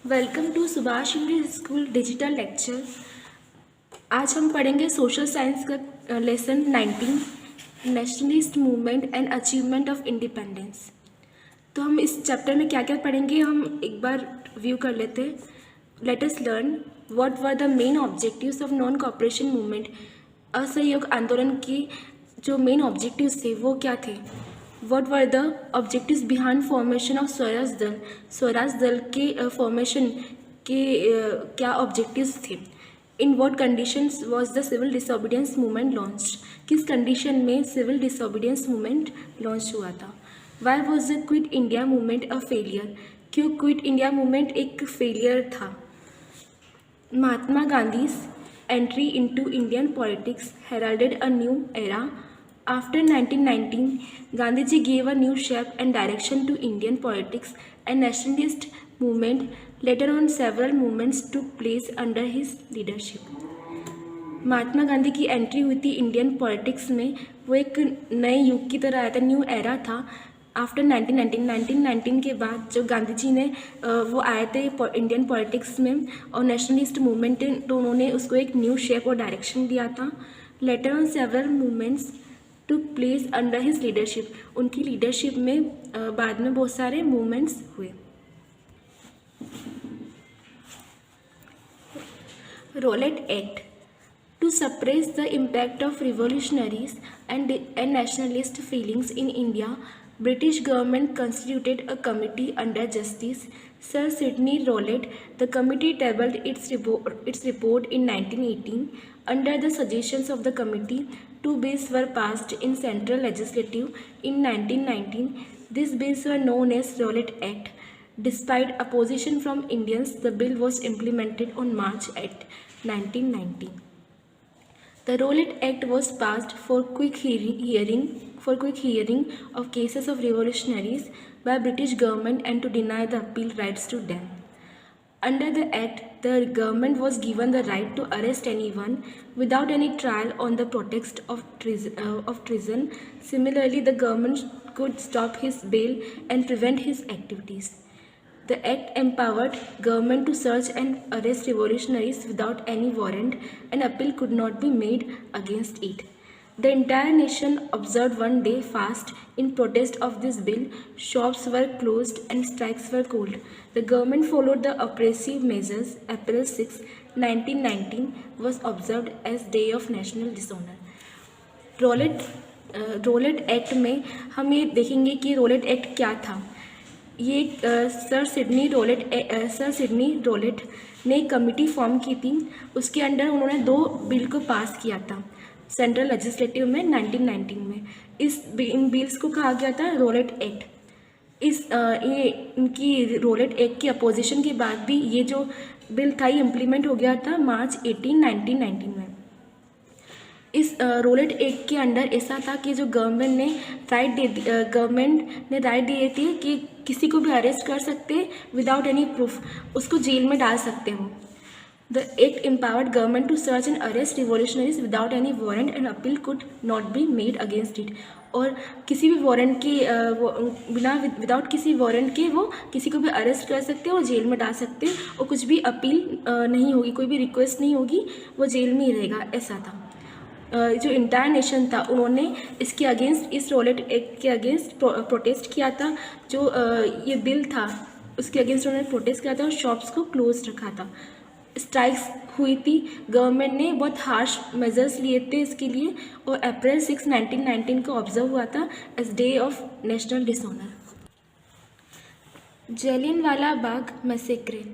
Welcome to Subhash English school digital lecture. आज हम पढ़ेंगे सोशल साइंस का lesson 19 nationalist movement and achievement of independence. तो हम इस चैप्टर में क्या क्या पढ़ेंगे हम एक बार व्यू कर लेते हैं। Let us learn what were the main objectives of non cooperation movement. असहयोग आंदोलन के जो मेन ऑब्जेक्टिव्स थे वो क्या थे। What were the objectives behind formation of Swaraj Dal. Swaraj Dal के फॉर्मेशन के क्या ऑब्जेक्टिव्स थे। In what conditions was the civil disobedience movement launched. किस कंडीशन में सिविल डिसोबीडियंस मूवमेंट लॉन्च हुआ था। Why was the quit India movement a failure. क्यों quit India movement एक फेलियर था। Mahatma Gandhi's entry into Indian politics heralded a new era. After 1919, Gandhiji gave a new shape and direction to Indian politics and nationalist movement. Later on, several movements took place under his leadership. Mahatma Gandhi की entry हुई थी Indian politics में। वो एक नए युग की तरह आया था, न्यू एरा था। आफ्टर 1919 के बाद जो गांधी जी ने वो आए थे इंडियन पॉलिटिक्स में और नेशनलिस्ट मूवमेंट, तो उन्होंने उसको एक न्यू शेप और डायरेक्शन दिया था। Later on several movements took place under his leadership. उनकी लीडरशिप में बाद में बहुत सारे मूवमेंट्स हुए। Rowlatt act to suppress the impact of revolutionaries and nationalist feelings in India, British government constituted a committee under Justice Sir Sidney Rowlatt. The committee tabled its report in 1918. Under the suggestions of the committee, two bills were passed in Central Legislative in 1919. These bills were known as Rowlatt Act. Despite opposition from Indians, the bill was implemented on March 8, 1919. The Rowlatt Act was passed for quick hearing of cases of revolutionaries by British government and to deny the appeal rights to them. Under the Act, the government was given the right to arrest anyone without any trial on the pretext of treason. Similarly, the government could stop his bail and prevent his activities. The act empowered government to search and arrest revolutionaries without any warrant, and appeal could not be made against it. The entire nation observed one day fast in protest of this bill. Shops were closed and strikes were called. The government followed the oppressive measures. April 6, 1919 was observed as Day of National Dishonor. Rowlatt act में हम ये देखेंगे कि roulette act क्या था। ये sir Sydney roulette ने एक कमेटी फॉर्म की थी। उसके अंडर उन्होंने दो बिल को पास किया था सेंट्रल लेजिस्लेटिव में 1919 में। इन बिल्स को कहा गया था रोलेट एक्ट। ये इनकी रोलेट एक्ट की अपोजिशन के बाद भी ये जो बिल था ये इम्प्लीमेंट हो गया था मार्च 18, 1919 में। इस रोलेट एक्ट के अंडर ऐसा था कि जो गवर्नमेंट ने राइट दी थी कि किसी को भी अरेस्ट कर सकते विदाउट एनी प्रूफ, उसको जेल में डाल सकते हो। The act empowered government to search and arrest revolutionaries without any warrant and appeal could not be made against it. और किसी भी वारंट के विदाउट किसी वारंट के वो किसी को भी अरेस्ट कर सकते और जेल में डाल सकते और कुछ भी अपील नहीं होगी, कोई भी रिक्वेस्ट नहीं होगी, वो जेल में ही रहेगा, ऐसा था। जो इंटायर नेशन था उन्होंने इसके अगेंस्ट, इस रोलेट एक्ट के अगेंस्ट प्रोटेस्ट किया था। जो ये बिल था उसके अगेंस्ट उन्होंने प्रोटेस्ट किया था और शॉप्स को क्लोज रखा था। स्ट्राइक्स हुई थी, गवर्नमेंट ने बहुत हार्श मेजर्स लिए थे इसके लिए, और अप्रैल 6, 1919 को ऑब्जर्व हुआ था as day of national dishonour. Jallianwala Bagh massacre.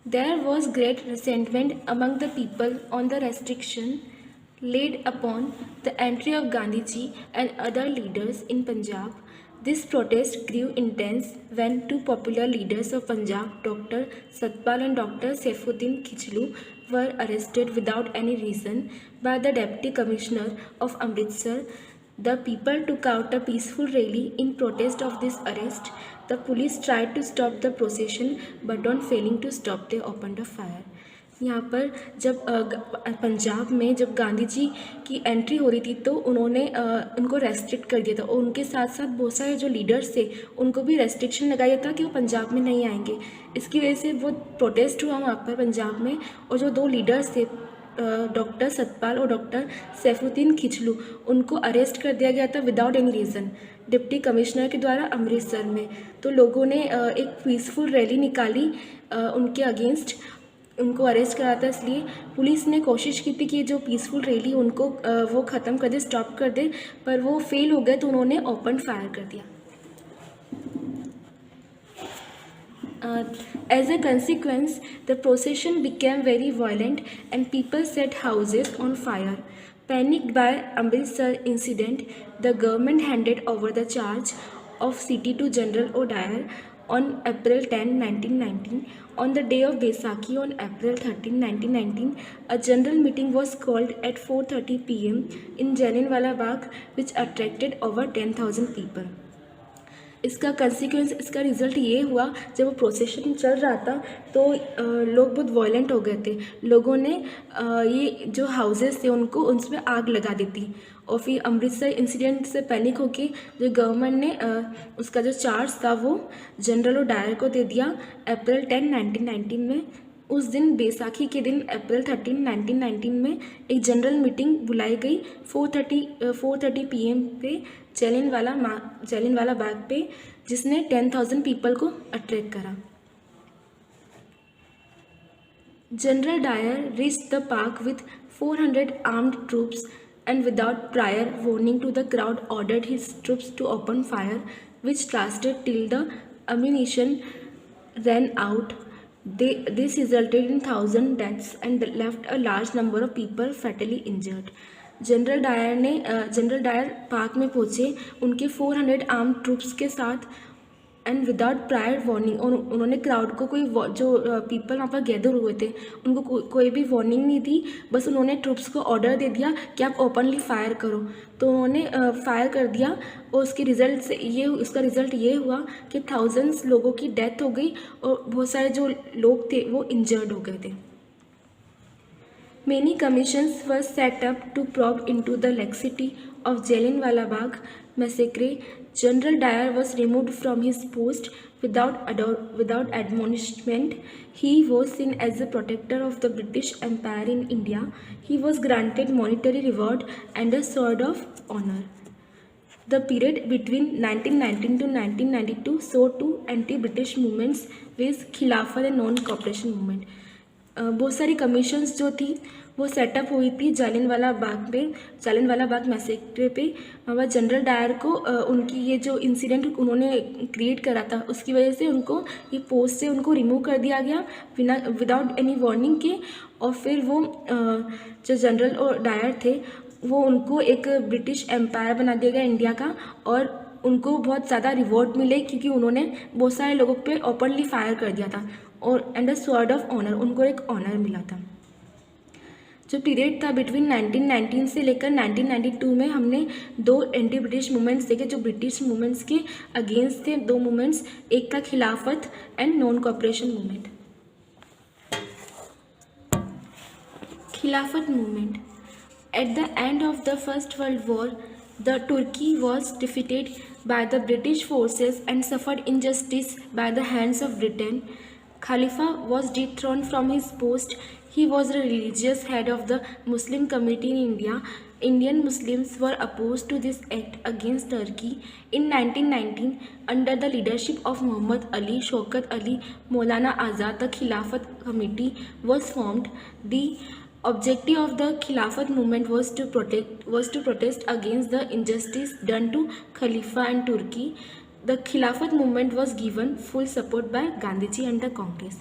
There was great resentment among the people on the restriction laid upon the entry of Gandhiji and other leaders in Punjab. This protest grew intense when two popular leaders of Punjab, Dr. Satpal and Dr. Saifuddin Khichlu, were arrested without any reason by the Deputy Commissioner of Amritsar. The people took out a peaceful rally in protest of this arrest. The police tried to stop the procession, but on failing to stop, they opened a fire. यहाँ पर जब पंजाब में जब गांधी जी की entry हो रही थी तो उन्होंने उनको रेस्ट्रिक्ट कर दिया था और उनके साथ साथ बहुत सारे जो लीडर्स थे उनको भी रेस्ट्रिक्शन लगाया था कि वो पंजाब में नहीं आएंगे। इसकी वजह से वो प्रोटेस्ट हुआ वहाँ पर पंजाब में, और जो दो लीडर्स थे डॉक्टर सतपाल और डॉक्टर सैफुद्दीन खिचलू, उनको अरेस्ट कर दिया गया था without any reason deputy commissioner के द्वारा अमृतसर में। तो लोगों ने एक पीसफुल रैली निकाली उनके अगेंस्ट, उनको अरेस्ट करा था। इसलिए पुलिस ने कोशिश की थी कि जो पीसफुल रैली उनको वो ख़त्म कर दे, स्टॉप कर दे, पर वो फेल हो गए तो उन्होंने ओपन फायर कर दिया। As a consequence, the procession became very violent and people set houses on fire. Panicked by Amritsar incident, the government handed over the charge of city to General O'Dwyer on April 10, 1919. On the day of Baisakhi on April 13, 1919, a general meeting was called at 4:30 p.m. in Jallianwala Bagh, which attracted over 10,000 people. इसका consequence, इसका result ये हुआ, जब वो procession चल रहा था तो लोग बहुत वायलेंट हो गए थे। लोगों ने ये जो हाउसेस थे उनको उनमें आग लगा दी थी, और फिर अमृतसर इंसिडेंट से पैनिक होके जो गवर्नमेंट ने उसका जो चार्ज था वो जनरल ओडायर को दे दिया अप्रैल 10, 1919 में। उस दिन बैसाखी के दिन अप्रैल 13, 1919 में एक जनरल मीटिंग बुलाई गई 4:30 PM पे जालियनवाला बाग पे, जिसने 10,000 पीपल को अट्रैक्ट करा। General Dyer reached the park with 400 armed troops and without prior warning to the crowd ordered his troops to open fire, which lasted till the ammunition ran out. This resulted in 1,000 deaths and left a large number of people fatally injured. General Dyer park में पहुँचे उनके 400 arm troops के साथ and without prior warning, और उन्होंने crowd को जो people वहाँ पर गैदर हुए थे उनको कोई भी वार्निंग नहीं दी, बस उन्होंने ट्रूप्स को ऑर्डर दे दिया कि आप ओपनली फायर करो। तो उन्होंने फायर कर दिया और उसका रिज़ल्ट ये हुआ कि थाउजेंड्स लोगों की डेथ हो गई और बहुत सारे जो लोग थे वो इंजर्ड हो गए थे। Many commissions were set up to probe into the laxity of Jallianwala Bagh massacre. General Dyer was removed from his post without admonishment. He was seen as the protector of the British Empire in India. He was granted monetary reward and a sword of honor. The period between 1919 to 1992 saw two anti-British movements with Khilafat and non-cooperation movement. बहुत सारी commissions जो थी वो setup हुई थी जालियनवाला बाग मैसेक्रे पे। वह general Dyer को उनकी ये जो इंसिडेंट उन्होंने क्रिएट करा था उसकी वजह से उनको ये पोस्ट से उनको रिमूव कर दिया गया विदाउट एनी वार्निंग के, और फिर वो जो जनरल और डायर थे वो उनको एक ब्रिटिश एम्पायर बना दिया गया इंडिया का, और उनको बहुत ज़्यादा रिवॉर्ड मिले क्योंकि उन्होंने बहुत सारे लोगों पे ओपनली फायर कर दिया था, और and a sword of honour, उनको एक ऑनर मिला था। जो पीरियड था बिटवीन 1919 से लेकर 1992 में हमने दो एंटी ब्रिटिश मूवमेंट्स देखे जो ब्रिटिश मूवमेंट्स के अगेंस्ट थे। दो मूवमेंट्स, एक था खिलाफत एंड नॉन कॉपरेशन मूवमेंट। खिलाफत movement. At the end of the first world war the Turkey was defeated by the British forces and suffered injustice by the hands of Britain. Khalifa was dethroned from his post. He was the religious head of the Muslim community in India. Indian Muslims were opposed to this act against Turkey. In 1919, under the leadership of Muhammad Ali, Shaukat Ali, Maulana Azad, the Khilafat Committee was formed. The objective of the Khilafat movement was to protest against the injustice done to Khalifa and Turkey. The Khilafat movement was given full support by Gandhiji and the Congress.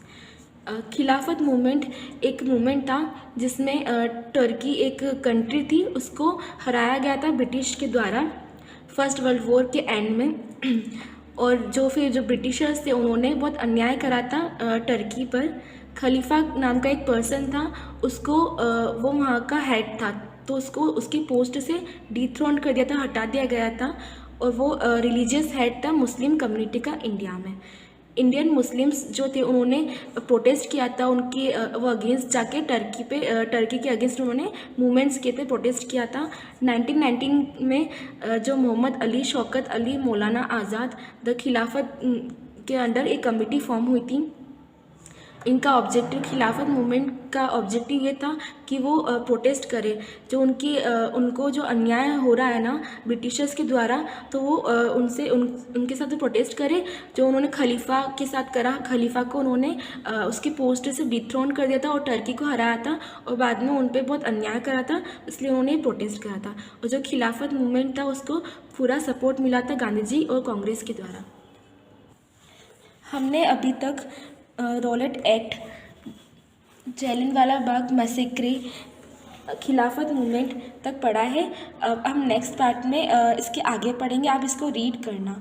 खिलाफत movement एक movement था जिसमें Turkey एक country थी उसको हराया गया था ब्रिटिश के द्वारा फर्स्ट वर्ल्ड वॉर के एंड में, और जो ब्रिटिशर्स थे उन्होंने बहुत अन्याय करा था टर्की पर। खलीफा नाम का एक पर्सन था, उसको वो वहाँ का हेड था तो उसको उसकी पोस्ट से डिथ्रोन कर दिया था, हटा दिया गया था, और वो रिलीजियस हेड था मुस्लिम कम्युनिटी का इंडिया में। इंडियन मुस्लिम्स जो थे उन्होंने प्रोटेस्ट किया था, उनके वो अगेंस्ट जाके टर्की के अगेंस्ट उन्होंने मूवमेंट्स किए थे, प्रोटेस्ट किया था। 1919 में जो मोहम्मद अली, शौकत अली, मौलाना आज़ाद द खिलाफत के अंडर एक कमेटी फॉर्म हुई थी। इनका ऑब्जेक्टिव, खिलाफत मूवमेंट का ऑब्जेक्टिव ये था कि वो प्रोटेस्ट करे जो उनको जो अन्याय हो रहा है ना ब्रिटिशर्स के द्वारा, तो वो उनके साथ प्रोटेस्ट करे। जो उन्होंने खलीफा के साथ करा, खलीफा को उन्होंने उसके पोस्ट से डिथ्रोन कर दिया था और टर्की को हराया था और बाद में उन पर बहुत अन्याय करा था, इसलिए उन्होंने प्रोटेस्ट करा था। और जो खिलाफत मूवमेंट था उसको पूरा सपोर्ट मिला था गांधी जी और कांग्रेस के द्वारा। हमने अभी तक रॉलेट एक्ट, जलियांवाला बाग मैसेक्रे, खिलाफत मूवमेंट तक पढ़ा है। अब हम नेक्स्ट पार्ट में इसके आगे पढ़ेंगे, आप इसको रीड करना।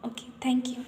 Okay, thank you.